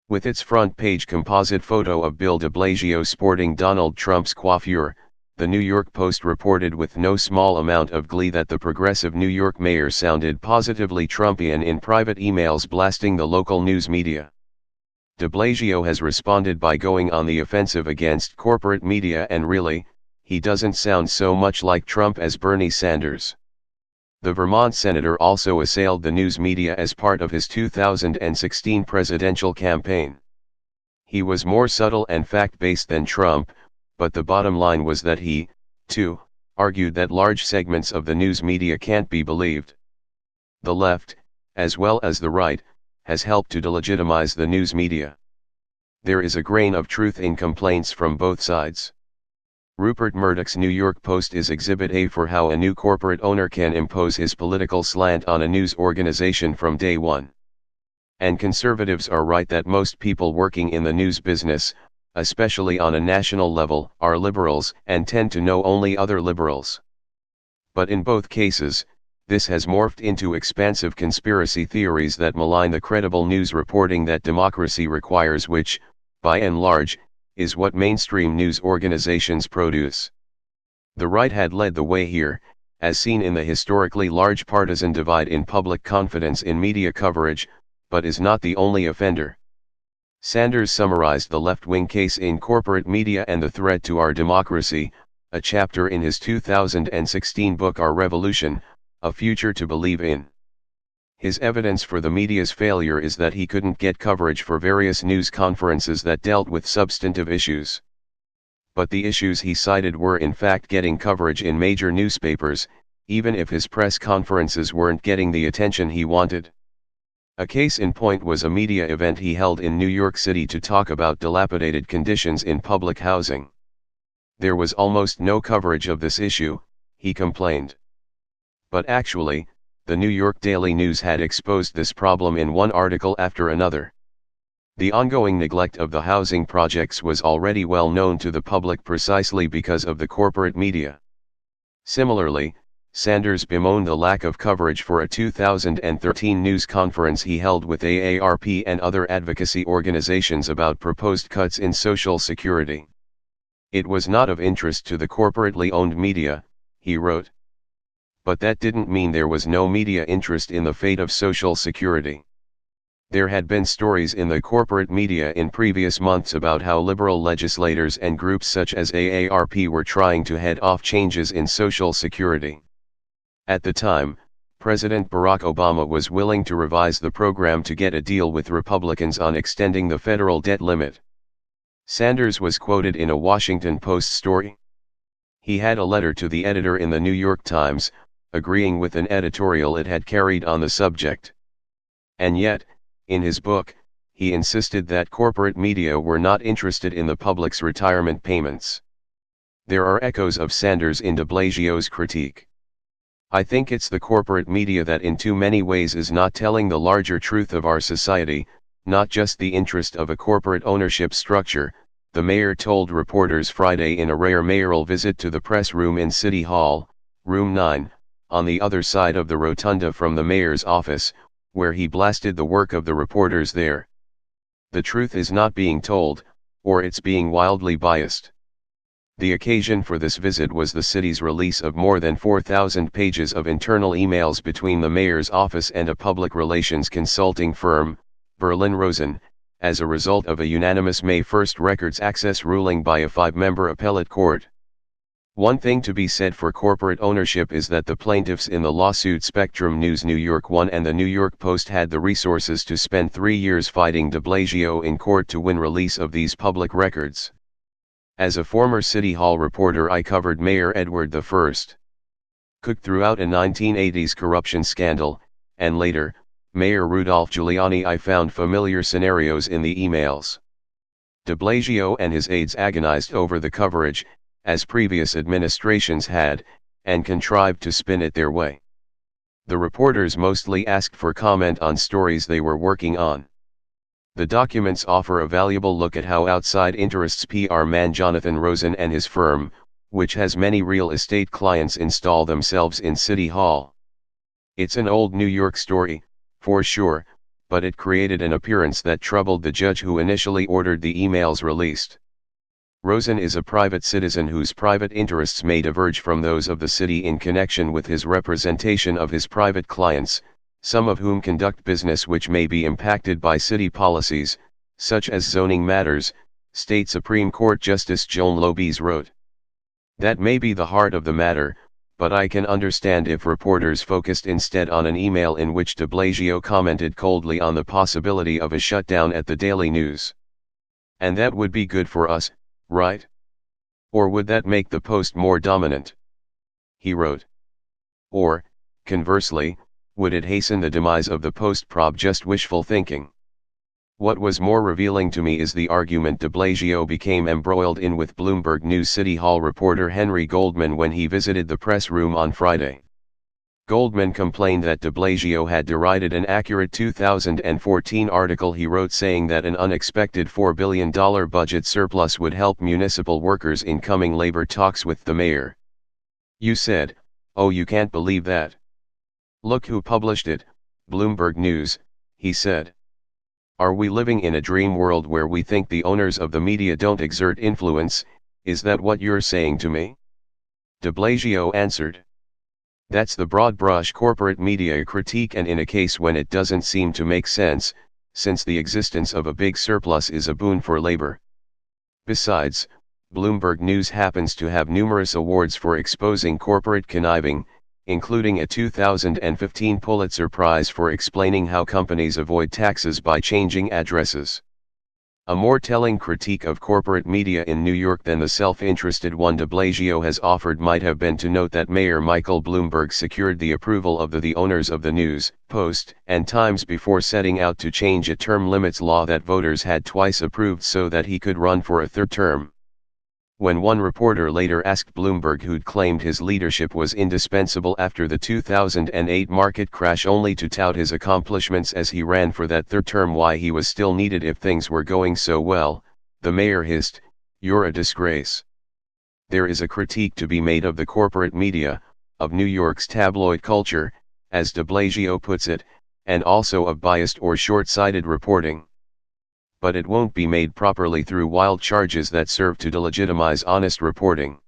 With its front-page composite photo of Bill de Blasio sporting Donald Trump's coiffure, the New York Post reported with no small amount of glee that the progressive New York mayor sounded positively Trumpian in private emails blasting the local news media. De Blasio has responded by going on the offensive against corporate media, and really, he doesn't sound so much like Trump as Bernie Sanders. The Vermont senator also assailed the news media as part of his 2016 presidential campaign. He was more subtle and fact-based than Trump, but the bottom line was that he, too, argued that large segments of the news media can't be believed. The left, as well as the right, has helped to delegitimize the news media. There is a grain of truth in complaints from both sides. Rupert Murdoch's New York Post is Exhibit A for how a new corporate owner can impose his political slant on a news organization from day one. And conservatives are right that most people working in the news business, especially on a national level, are liberals and tend to know only other liberals. But in both cases, this has morphed into expansive conspiracy theories that malign the credible news reporting that democracy requires, which, by and large, is what mainstream news organizations produce. The right had led the way here, as seen in the historically large partisan divide in public confidence in media coverage, but is not the only offender. Sanders summarized the left-wing case in corporate media and the threat to our democracy, a chapter in his 2016 book Our Revolution, A Future to Believe in. His evidence for the media's failure is that he couldn't get coverage for various news conferences that dealt with substantive issues. But the issues he cited were in fact getting coverage in major newspapers, even if his press conferences weren't getting the attention he wanted. A case in point was a media event he held in New York City to talk about dilapidated conditions in public housing. There was almost no coverage of this issue, he complained. But actually, the New York Daily News had exposed this problem in one article after another. The ongoing neglect of the housing projects was already well known to the public precisely because of the corporate media. Similarly, Sanders bemoaned the lack of coverage for a 2013 news conference he held with AARP and other advocacy organizations about proposed cuts in Social Security. It was not of interest to the corporately owned media, he wrote. But that didn't mean there was no media interest in the fate of Social Security. There had been stories in the corporate media in previous months about how liberal legislators and groups such as AARP were trying to head off changes in Social Security. At the time, President Barack Obama was willing to revise the program to get a deal with Republicans on extending the federal debt limit. Sanders was quoted in a Washington Post story. He had a letter to the editor in the New York Times, agreeing with an editorial it had carried on the subject. And yet, in his book, he insisted that corporate media were not interested in the public's retirement payments. There are echoes of Sanders in de Blasio's critique. I think it's the corporate media that in too many ways is not telling the larger truth of our society, not just the interest of a corporate ownership structure, the mayor told reporters Friday in a rare mayoral visit to the press room in City Hall, Room 9, on the other side of the rotunda from the mayor's office, where he blasted the work of the reporters there. The truth is not being told, or it's being wildly biased. The occasion for this visit was the city's release of more than 4,000 pages of internal emails between the mayor's office and a public relations consulting firm, Berlin Rosen, as a result of a unanimous May 1 records access ruling by a 5-member appellate court. One thing to be said for corporate ownership is that the plaintiffs in the lawsuit Spectrum News New York 1 and the New York Post had the resources to spend 3 years fighting de Blasio in court to win release of these public records. As a former City Hall reporter, I covered Mayor Edward I. Cook throughout a 1980s corruption scandal, and later, Mayor Rudolph Giuliani. I found familiar scenarios in the emails. De Blasio and his aides agonized over the coverage, as previous administrations had, and contrived to spin it their way. The reporters mostly asked for comment on stories they were working on. The documents offer a valuable look at how outside interests PR man Jonathan Rosen and his firm, which has many real estate clients, install themselves in City Hall. It's an old New York story, for sure, but it created an appearance that troubled the judge who initially ordered the emails released. Rosen is a private citizen whose private interests may diverge from those of the city in connection with his representation of his private clients, some of whom conduct business which may be impacted by city policies, such as zoning matters, State Supreme Court Justice Joan Loebes wrote. That may be the heart of the matter, but I can understand if reporters focused instead on an email in which de Blasio commented coldly on the possibility of a shutdown at the Daily News. And that would be good for us, right? Or would that make the Post more dominant? He wrote. Or, conversely, would it hasten the demise of the Post? Just wishful thinking. What was more revealing to me is the argument de Blasio became embroiled in with Bloomberg News City Hall reporter Henry Goldman when he visited the press room on Friday. Goldman complained that de Blasio had derided an accurate 2014 article he wrote saying that an unexpected $4 billion budget surplus would help municipal workers in coming labor talks with the mayor. You said, "Oh, you can't believe that. Look who published it, Bloomberg News," he said. Are we living in a dream world where we think the owners of the media don't exert influence? Is that what you're saying to me? De Blasio answered. That's the broad brush corporate media critique, and in a case when it doesn't seem to make sense, since the existence of a big surplus is a boon for labor. Besides, Bloomberg News happens to have numerous awards for exposing corporate conniving, including a 2015 Pulitzer Prize for explaining how companies avoid taxes by changing addresses. A more telling critique of corporate media in New York than the self-interested one de Blasio has offered might have been to note that Mayor Michael Bloomberg secured the approval of the owners of the News, Post, and Times before setting out to change a term limits law that voters had twice approved so that he could run for a third term. When one reporter later asked Bloomberg, who'd claimed his leadership was indispensable after the 2008 market crash only to tout his accomplishments as he ran for that third term, why he was still needed if things were going so well, the mayor hissed, "You're a disgrace." There is a critique to be made of the corporate media, of New York's tabloid culture, as de Blasio puts it, and also of biased or short-sighted reporting. But it won't be made properly through wild charges that serve to delegitimize honest reporting.